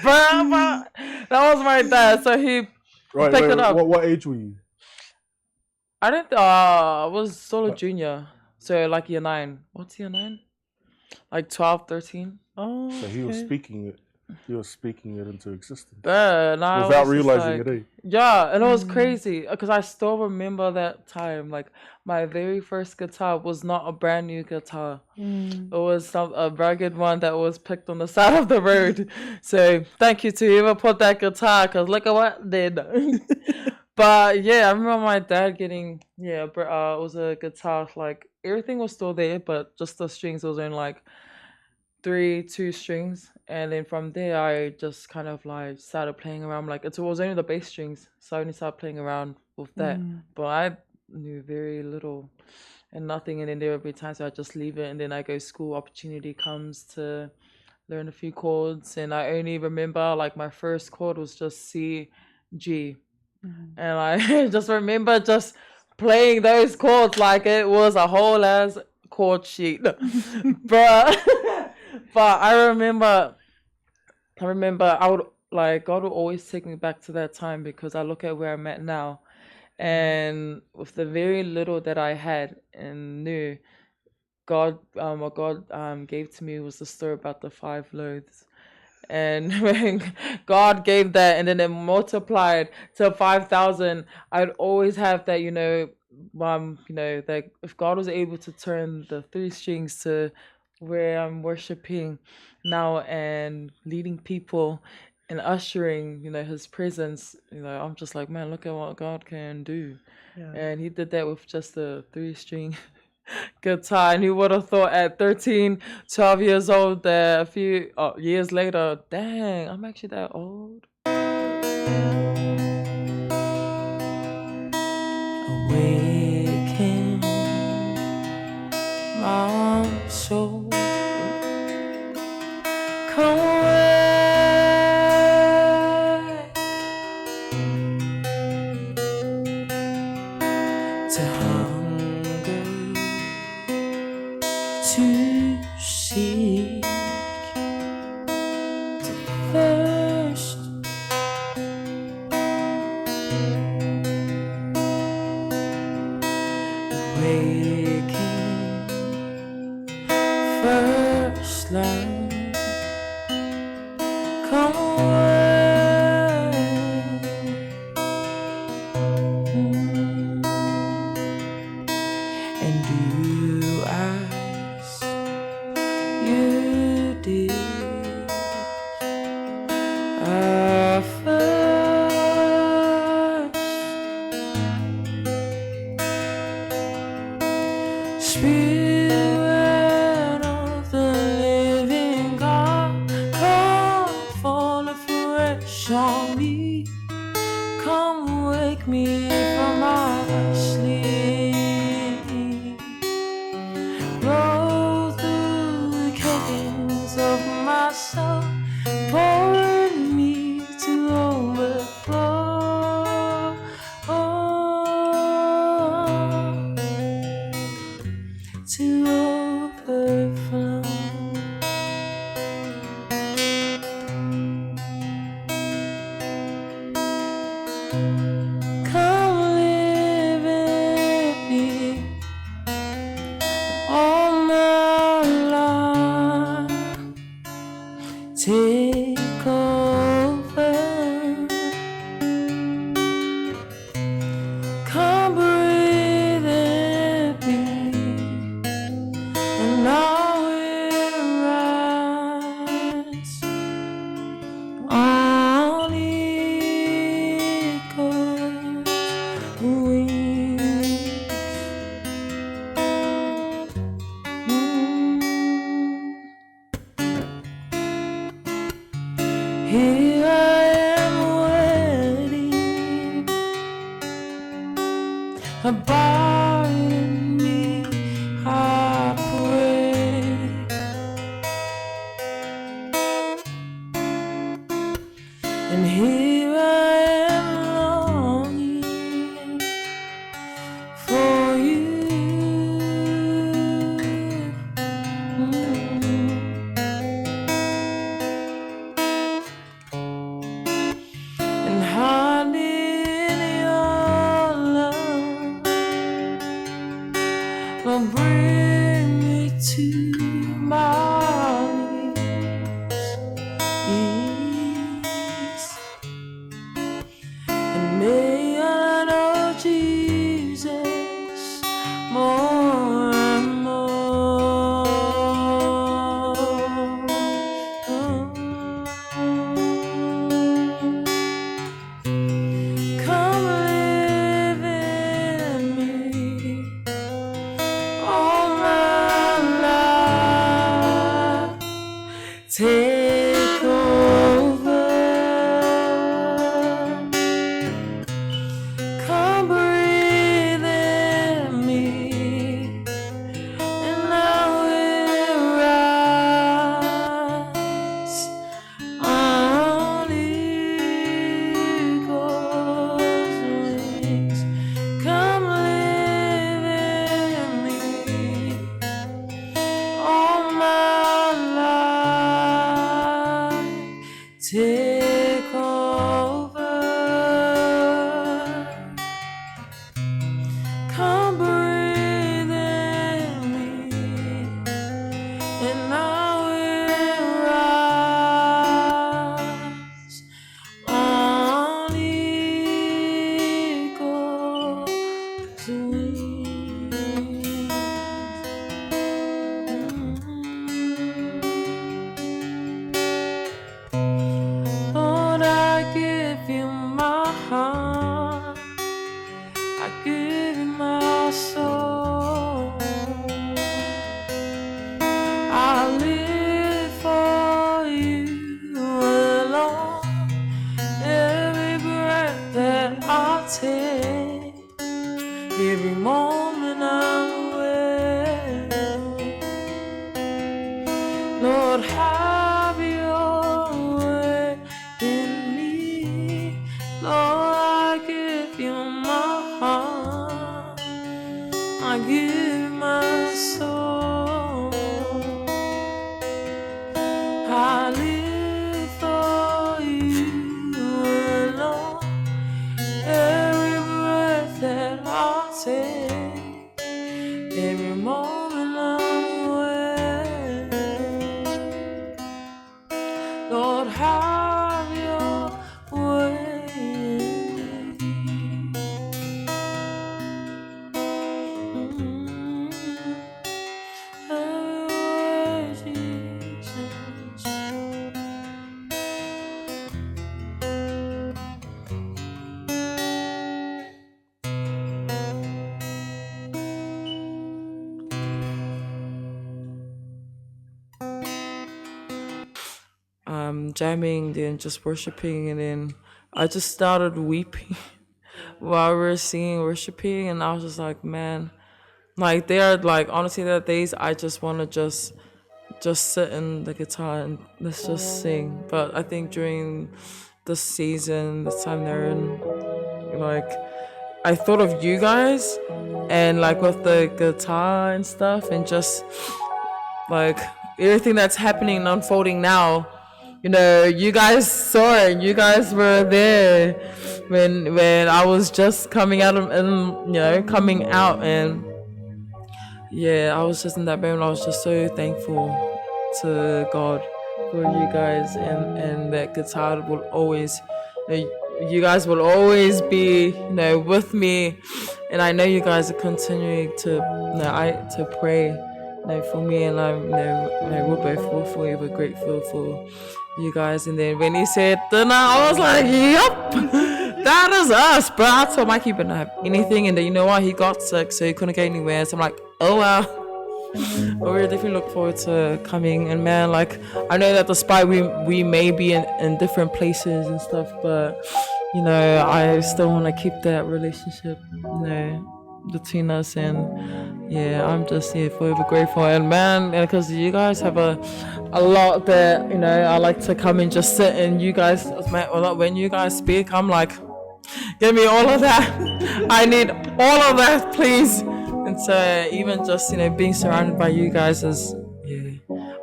Bro, that was my dad. So he picked it up. What age were you? I was solo junior. So like year 9. What's year 9? Like 12, 13. Oh, so he was speaking it. He was speaking it into existence without realizing it. Yeah, and it was crazy because I still remember that time. Like my very first guitar was not a brand new guitar. It was a rugged one that was picked on the side of the road. So thank you to whoever put that guitar, because look at what it did. But yeah, I remember my dad getting it was a guitar. Like everything was still there, but just the strings was only like 2 strings, and then from there I just kind of like started playing around. Like it was only the bass strings, so I only started playing around with that. But I knew very little and nothing, and then there would be times where I just leave it, and then I go school, opportunity comes to learn a few chords, and I only remember like my first chord was just C, G, and I just remember just playing those chords like it was a whole ass chord sheet. But I remember I would like, God will always take me back to that time, because I look at where I'm at now, and with the very little that I had and knew, what God gave to me was the story about the 5 loaves. And when God gave that and then it multiplied to 5,000, I'd always have that, that if God was able to turn the 3 strings to where I'm worshiping now and leading people and ushering, His presence, I'm just like, man, look at what God can do. Yeah. And He did that with just a 3-string guitar, and who would have thought at 13, 12 years old that a few years later, dang, I'm actually that old. Awaken my soul, come back to hunger, to seek, to thirst, awaken, first love, come away. me from my sleep. Roll through the canyons of my soul, pouring me to overflow. To overflow. Come live in me all my life. Take over. Come breathe in me, and I will rise on eagle's wings. Here I am waiting, abide in me, I pray. And here I am longing for you. And hiding in your love will bring me to my knees. And may I know Jesus more and more. Come live in me all my life. Take over. Come breathe in me, and I will rise on eagle's wings. Come live in me all my life. Take over. Come breathe in me, and I will rise on eagle's wings. Lord, I give you my heart, I give you my soul. I live for you alone. Every breath that I take, every moment I'm awake. Lord, have your way in me. Lord, I give you my heart, I give my soul. I live for you alone. Every breath that I take, every moment I'm awake. Lord, have your way in me. Have your way, Jesus. Jamming, then just worshiping, and then I just started weeping. while we were singing, worshiping, and I was just like, man, like there are like honestly there are days I just want to just sit in the guitar and let's just sing. But I think during this season, this time they're in, like I thought of you guys, and like with the guitar and stuff, and just like everything that's happening and unfolding now. You know, you guys saw it. You guys were there when I was just coming out of, and coming out, and yeah, I was just in that moment. I was just so thankful to God for you guys, and that guitar will always, you guys will always be, with me, and I know you guys are continuing to, to pray, for me, and we're both forever grateful for you guys. And then when he said dinner, I was like, yup, that is us. But I told Mikey, but not have anything, and then you know what? He got sick, so he couldn't go anywhere. So I'm like, oh well. But we definitely look forward to coming, and man, like I know that despite we may be in different places and stuff, but I still want to keep that relationship, between us, and yeah, I'm just forever grateful. And man, because you guys have a lot that I like to come and just sit, and you guys, when you guys speak, I'm like, give me all of that. I need all of that, please. And so even just being surrounded by you guys is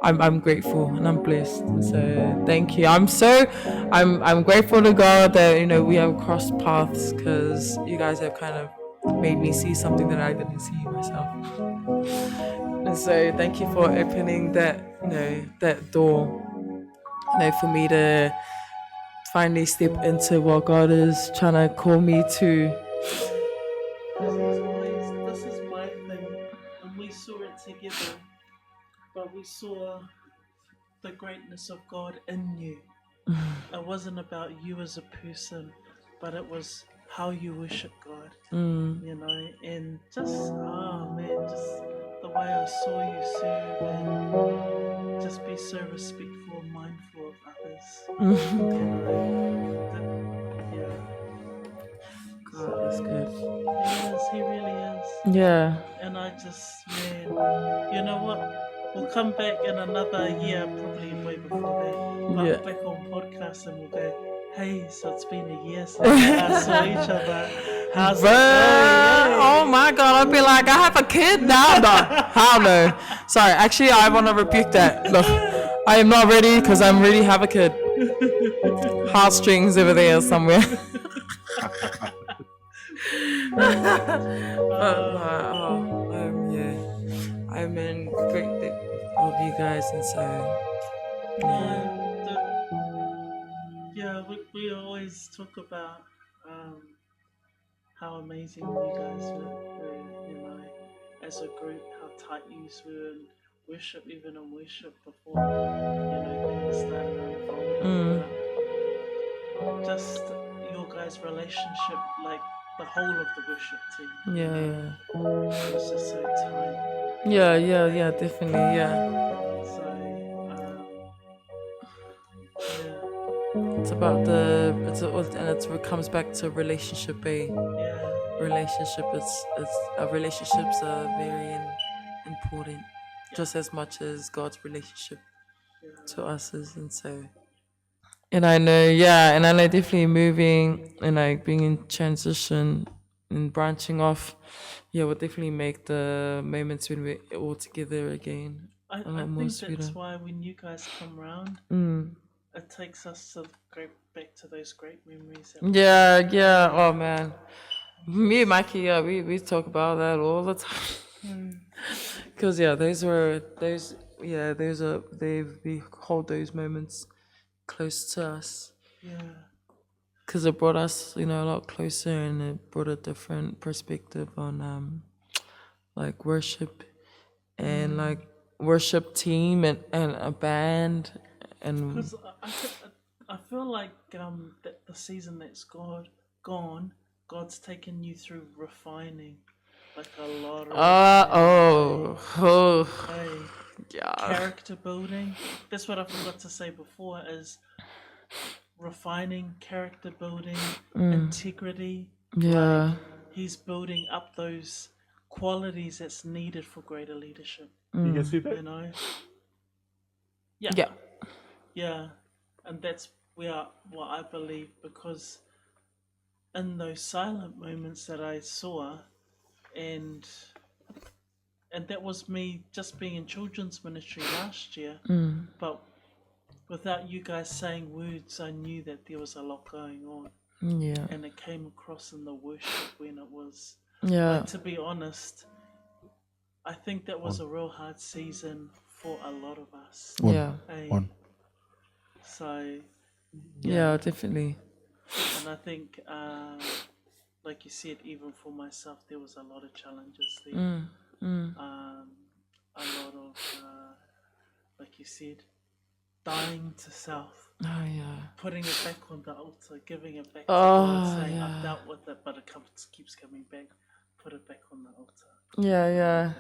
I'm grateful and I'm blessed. So thank you. I'm grateful to God that we have crossed paths, because you guys have kind of made me see something that I didn't see myself. And so thank you for opening that that door for me to finally step into what God is trying to call me to. This is my thing, and we saw it together, but we saw the greatness of God in you. It wasn't about you as a person, but it was how you worship God, and just, just the way I saw you serve, and just be so respectful and mindful of others. God is good. He really is. Yeah. And I just, man, you know what? We'll come back in another year, probably way before that. But back on podcast, and we'll go, hey, so it's been a year since I saw each other. How's it going? Oh my God, I'll be like, I have a kid now. No, hell no. Sorry, actually, I want to rebuke that. Look, I am not ready, because I'm ready to have a kid. Heartstrings over there somewhere. I'm in great of you guys, and so we always talk about how amazing you guys were, as a group, how tight you were in worship, even in worship before, things started unfolding. Just your guys' relationship, like the whole of the worship team. Yeah. It was just so tight. Yeah, definitely, yeah. It's about it comes back to relationship, relationship. Relationships are very important, just as much as God's relationship to us is, and so. And I know, definitely moving and like being in transition and branching off, will definitely make the moments when we're all together again I think that's why when you guys come around, it takes us to go back to those great memories. Yeah. Oh man, me and Mikey, we talk about that all the time. Because we hold those moments close to us. Yeah. Because it brought us, a lot closer, and it brought a different perspective on, like worship, and like worship team and a band, and. Because I feel like that the season that's gone, God's taken you through refining, like a lot of. Character building. That's what I forgot to say before, is refining, character building, integrity, Yeah. He's building up those qualities that's needed for greater leadership. You can see that? You know? Yeah. Yeah. Yeah. And that's where what I believe, because in those silent moments that I saw, and that was me just being in children's ministry last year, but without you guys saying words, I knew that there was a lot going on. Yeah. And it came across in the worship when it was, Yeah. like, to be honest, I think that was a real hard season for a lot of us. Yeah. So, Yeah, definitely. and I think, like you said, even for myself, there was a lot of challenges there. A lot of, like you said, dying to self. Oh, yeah. Putting it back on the altar, giving it back to God, saying, yeah. I've dealt with it, but it keeps coming back. Put it back on the altar. Yeah.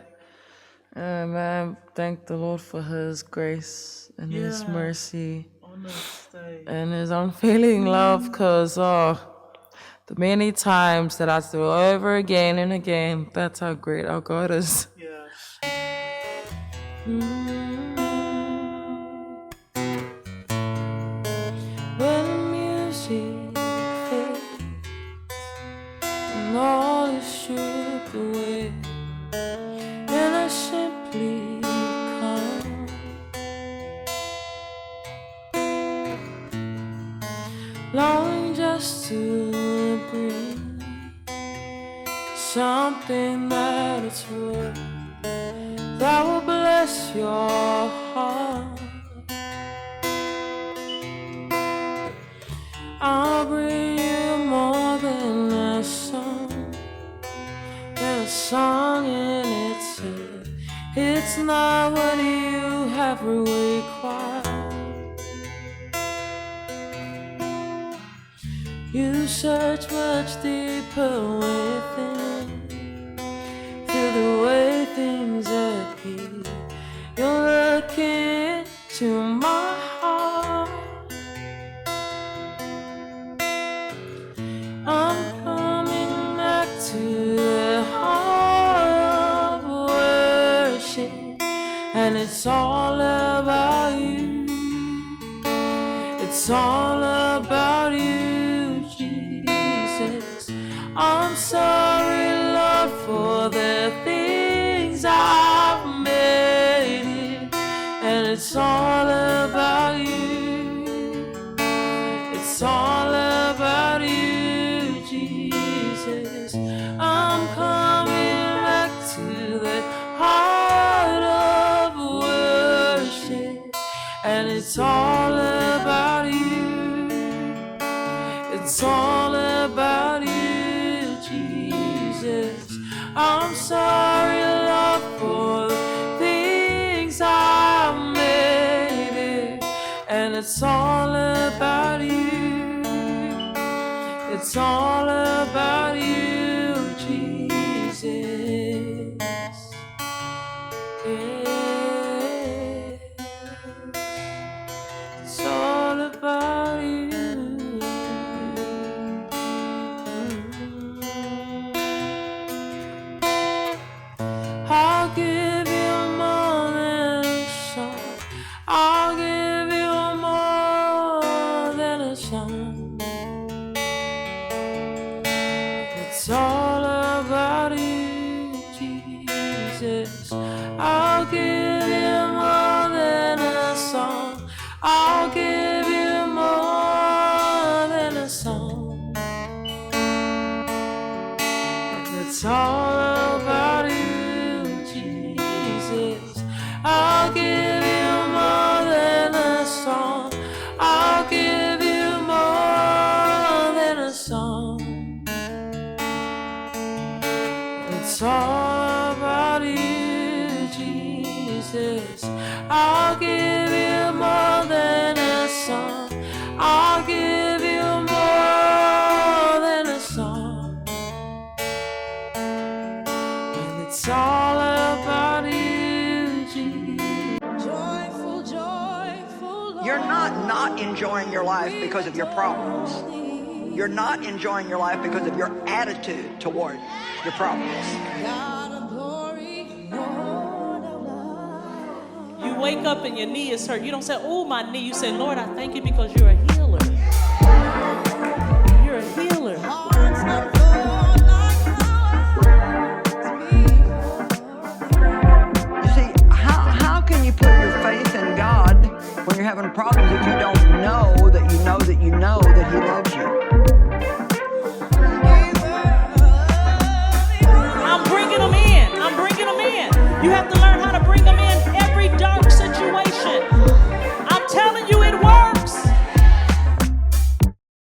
Man, thank the Lord for His grace and His mercy Honestly. and His unfailing love, because, the many times that I do over again and again, that's how great our God is. Yeah. When the music fades and all is stripped away, and I simply come, longing just to bring something that is worth, that will bless your heart. I'll bring you more than a song in itself. It's not what you have required. You search much deeper within, feel the way things appear. You're looking into my heart. I'm coming back to the heart of worship, and it's all about you. It's all about you, Jesus. I'm sorry, Lord, for the things I've made it, and it's all about you. It's all about you, Jesus. I'm coming back to the heart of worship, and it's all about you. It's all about you, Jesus. I'm sorry, Lord, for the things I've made it, and it's all about you. It's all about you, Jesus. Yeah. It's all about you. I'll give you more than a song. I'll give you more than a song. It's all about you, Jesus. I'll give you more than a song. I'll give you more than a song. It's all about you, Jesus. I'll give you more than a song. I'll give you more than a song. It's all about you, Jesus. I'll give you more than a song. I'll give you more than a song. And it's all about you, Jesus. Joyful, joyful, Lord. You're not enjoying your life because of your problems. You're not enjoying your life because of your attitude toward your problems. You wake up and your knee is hurt. You don't say, oh, my knee. You say, Lord, I thank you because you're a healer. You're a healer. You see, how can you put your faith in God when you're having problems if you don't know that you know that you know that He loves you? I'm bringing them in. I'm bringing them in. You have to